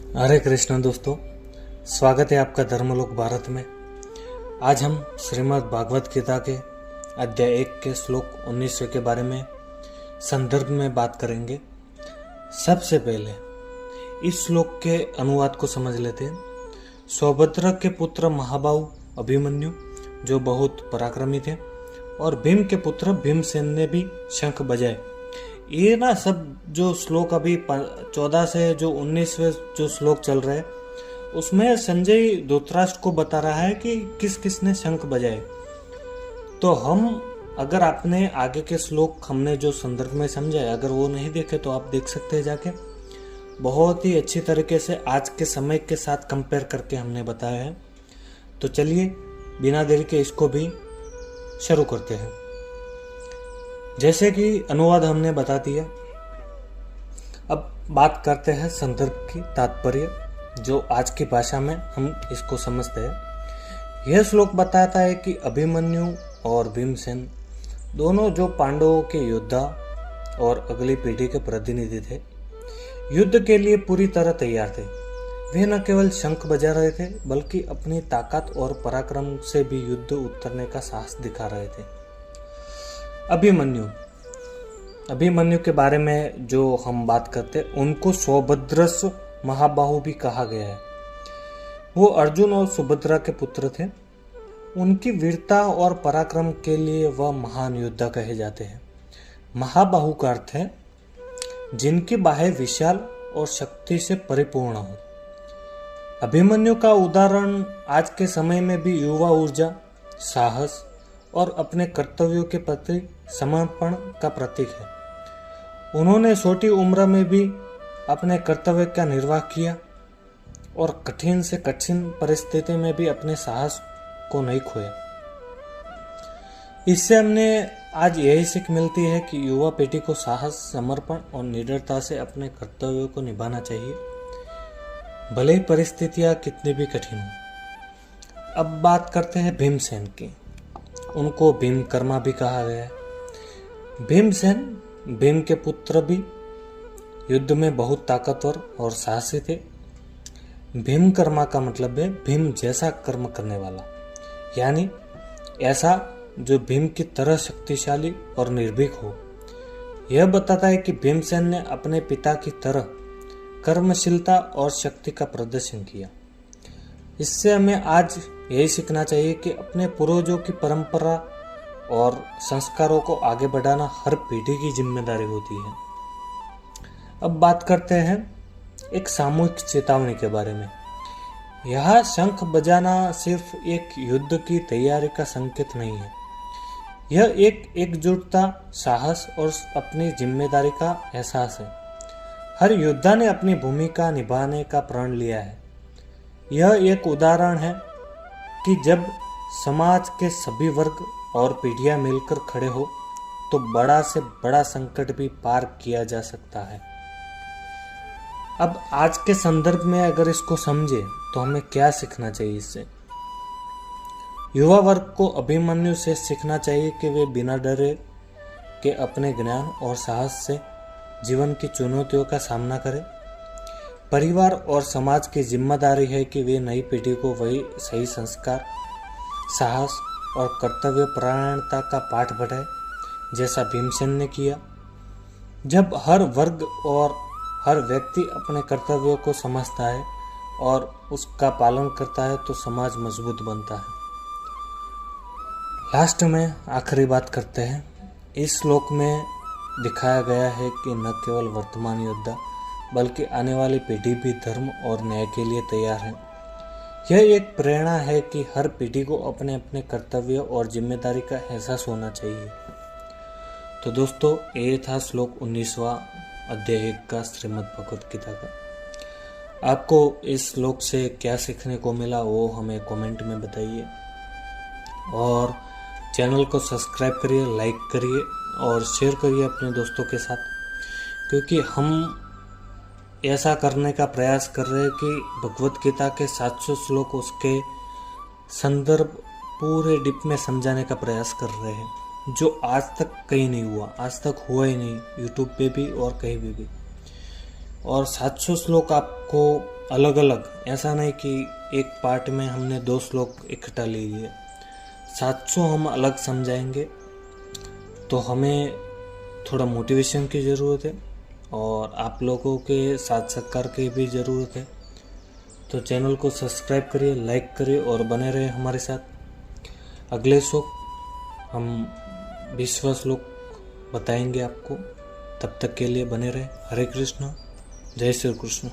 हरे कृष्ण दोस्तों, स्वागत है आपका धर्मलोक भारत में। आज हम श्रीमद् भागवत गीता के अध्याय 1 के श्लोक 19 के बारे में संदर्भ में बात करेंगे। सबसे पहले इस श्लोक के अनुवाद को समझ लेते हैं। सौभद्र के पुत्र महाबाहु अभिमन्यु जो बहुत पराक्रमी थे और भीम के पुत्र भीमसेन ने भी शंख बजाए। ये ना सब जो श्लोक अभी 14 से जो 19वें जो श्लोक चल रहे हैं उसमें संजय धृतराष्ट्र को बता रहा है कि किस किस ने शंख बजाए। तो हम अगर आपने आगे के श्लोक हमने जो संदर्भ में समझा है, अगर वो नहीं देखे तो आप देख सकते हैं जाके। बहुत ही अच्छी तरीके से आज के समय के साथ कंपेयर करके हमने बताया है। तो चलिए बिना देरी के इसको भी शुरू करते हैं। जैसे कि अनुवाद हमने बता दिया, अब बात करते हैं संदर्भ की तात्पर्य, जो आज की भाषा में हम इसको समझते हैं। यह श्लोक बताता है कि अभिमन्यु और भीमसेन दोनों जो पांडवों के योद्धा और अगली पीढ़ी के प्रतिनिधि थे, युद्ध के लिए पूरी तरह तैयार थे। वे न केवल शंख बजा रहे थे बल्कि अपनी ताकत और पराक्रम से भी युद्ध उतरने का साहस दिखा रहे थे। अभिमन्यु के बारे में जो हम बात करते हैं, उनको सौभद्रस महाबाहु भी कहा गया है। वो अर्जुन और सुभद्रा के पुत्र थे। उनकी वीरता और पराक्रम के लिए वह महान योद्धा कहे जाते हैं। महाबाहु का अर्थ है जिनकी बाहें विशाल और शक्ति से परिपूर्ण हो। अभिमन्यु का उदाहरण आज के समय में भी युवा ऊर्जा, साहस और अपने कर्तव्यों के प्रति समर्पण का प्रतीक है। उन्होंने छोटी उम्र में भी अपने कर्तव्य का निर्वाह किया और कठिन से कठिन परिस्थिति में भी अपने साहस को नहीं खोया। इससे हमने आज यही सीख मिलती है कि युवा पीढ़ी को साहस, समर्पण और निडरता से अपने कर्तव्यों को निभाना चाहिए, भले ही परिस्थितियां कितनी भी कठिन हो। अब बात करते हैं भीमसेन की। उनको भीमकर्मा भी कहा गया है। भीमसेन भीम के पुत्र भी युद्ध में बहुत ताकतवर और साहसी थे। भीमकर्मा का मतलब है भीम जैसा कर्म करने वाला, यानी ऐसा जो भीम की तरह शक्तिशाली और निर्भीक हो। यह बताता है कि भीमसेन ने अपने पिता की तरह कर्मशीलता और शक्ति का प्रदर्शन किया। इससे हमें आज यही सीखना चाहिए कि अपने पूर्वजों की परंपरा और संस्कारों को आगे बढ़ाना हर पीढ़ी की जिम्मेदारी होती है। अब बात करते हैं एक सामूहिक चेतावनी के बारे में। यह शंख बजाना सिर्फ एक युद्ध की तैयारी का संकेत नहीं है। यह एक एकजुटता, साहस और अपनी जिम्मेदारी का एहसास है। हर योद्धा ने अपनी भूमिका निभाने का प्रण लिया है। यह एक उदाहरण है कि जब समाज के सभी वर्ग और पीढ़ियां मिलकर खड़े हो तो बड़ा से बड़ा संकट भी पार किया जा सकता है। अब आज के संदर्भ में अगर इसको समझे तो हमें क्या सीखना चाहिए इससे। युवा वर्ग को अभिमन्यु से सीखना चाहिए कि वे बिना डरे के अपने ज्ञान और साहस से जीवन की चुनौतियों का सामना करें। परिवार और समाज की जिम्मेदारी है कि वे नई पीढ़ी को वही सही संस्कार, साहस और कर्तव्य परायणता का पाठ पढ़ाए जैसा भीमसेन ने किया। जब हर वर्ग और हर व्यक्ति अपने कर्तव्यों को समझता है और उसका पालन करता है तो समाज मजबूत बनता है। लास्ट में आखिरी बात करते हैं। इस श्लोक में दिखाया गया है कि न केवल वर्तमान योद्धा बल्कि आने वाली पीढ़ी भी धर्म और न्याय के लिए तैयार है। यह एक प्रेरणा है कि हर पीढ़ी को अपने अपने कर्तव्य और जिम्मेदारी का एहसास होना चाहिए। तो दोस्तों, ये था श्लोक 19वां अध्याय 1 का श्रीमद् भगवत गीता का। आपको इस श्लोक से क्या सीखने को मिला वो हमें कमेंट में बताइए और चैनल को सब्सक्राइब करिए, लाइक करिए और शेयर करिए अपने दोस्तों के साथ, क्योंकि हम ऐसा करने का प्रयास कर रहे हैं कि भगवत गीता के 700 श्लोक उसके संदर्भ पूरे डीप में समझाने का प्रयास कर रहे हैं, जो आज तक कहीं नहीं हुआ, आज तक हुआ ही नहीं, यूट्यूब पे भी और कहीं भी। और 700 श्लोक आपको अलग अलग, ऐसा नहीं कि एक पार्ट में हमने 2 श्लोक इकट्ठा ले लिए, 700 हम अलग समझाएंगे। तो हमें थोड़ा मोटिवेशन की ज़रूरत है और आप लोगों के साथ सहकार की भी ज़रूरत है। तो चैनल को सब्सक्राइब करिए, लाइक करिए और बने रहे हमारे साथ। अगले श्लोक हम 20वां श्लोक बताएंगे आपको। तब तक के लिए बने रहे। हरे कृष्ण, जय श्री कृष्ण।